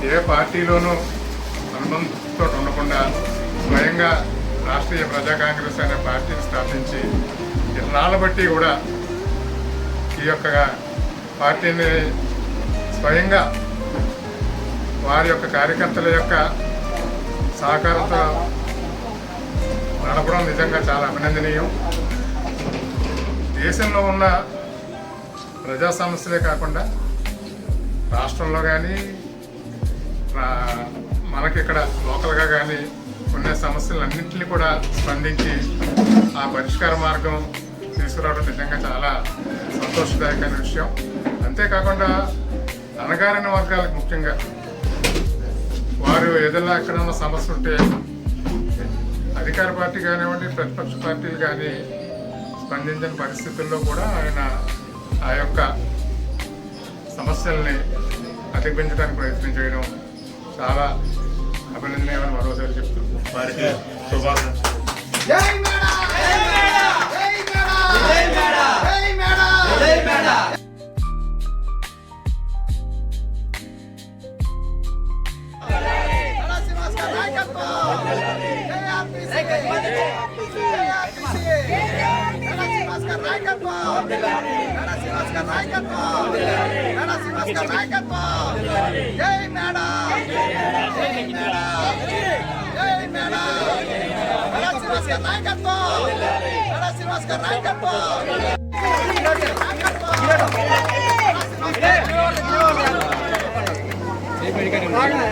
ఏ పార్టీలోనూ అనుబంధంతో ఉండకుండా స్వయంగా రాష్ట్రీయ ప్రజా కాంగ్రెస్ అనే పార్టీని స్థాపించి ఇన్నాళ్ళ బట్టి కూడా ఈ యొక్క పార్టీని స్వయంగా వారి యొక్క కార్యకర్తల యొక్క సహకారంతో నడపడం నిజంగా చాలా అభినందనీయం. దేశంలో ఉన్న ప్రజా సమస్యలే కాకుండా రాష్ట్రంలో కానీ మనకి ఇక్కడ లోకల్గా కానీ ఉన్న సమస్యలన్నింటినీ కూడా స్పందించి ఆ పరిష్కార మార్గం తీసుకురావడం నిజంగా చాలా సంతోషదాయకమైన విషయం. అంతేకాకుండా అణగారిన వర్గాలకు ముఖ్యంగా వారు ఏదైనా ఎక్కడన్నా సమస్య ఉంటే అధికార పార్టీ కానివ్వండి ప్రతిపక్ష పార్టీలు కానీ స్పందించని పరిస్థితుల్లో కూడా ఆయన ఆ యొక్క సమస్యల్ని అధిగమించడానికి ప్రయత్నం చేయడం చాలా అభినందనీయమని మరోసారి చెప్తూ వారికి శుభాకాంక్షలు.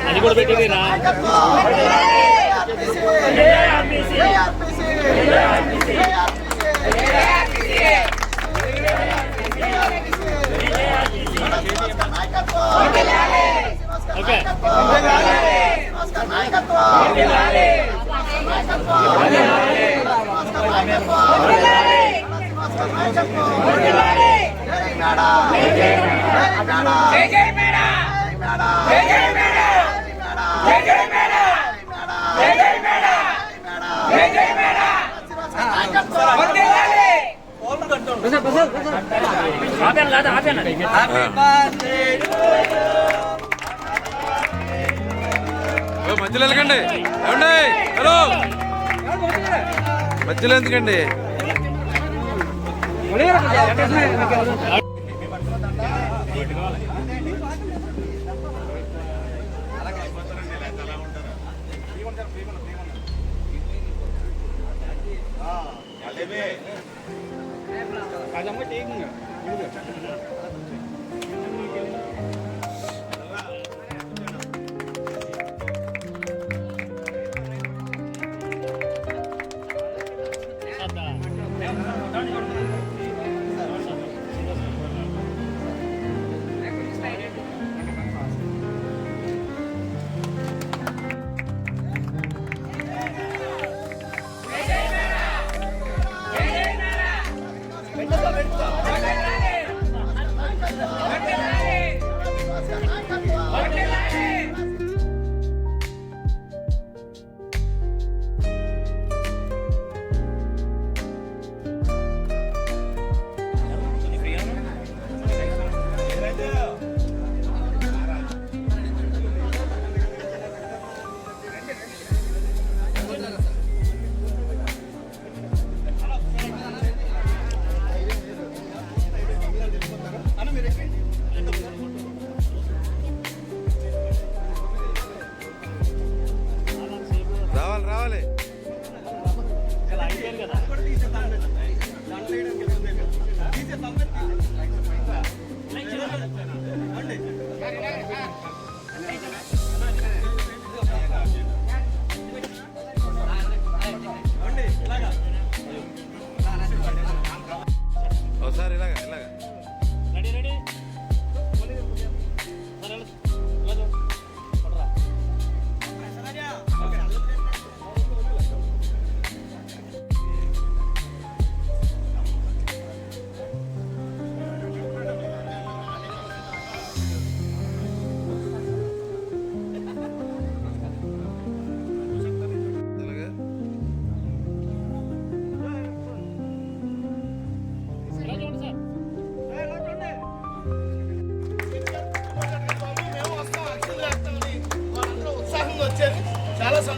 అది కూడా పెట్టింది రా మధ్యలో ఎందుకండి ఏమండి హలో మధ్యలో ఎందుకండి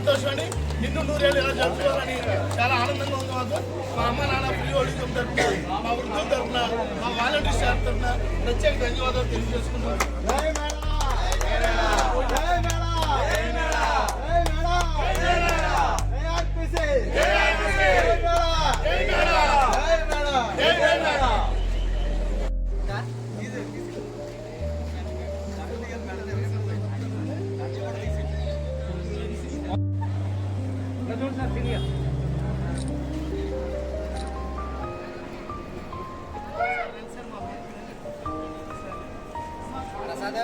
సంతోషం అండి. నిన్ను నూరేళ్ళు ఇలా జరుపుకోవాలని చాలా ఆనందంగా ఉంది మాకు. మా అమ్మ నాన్న ఫ్రీ ఓడియం తరఫున, మా వృద్ధుల తరఫున, మా వాలంటీర్ స్టాఫ్ తరఫున ప్రత్యేక ధన్యవాదాలు తెలియజేసుకుంటున్నాను. ప్రసాద్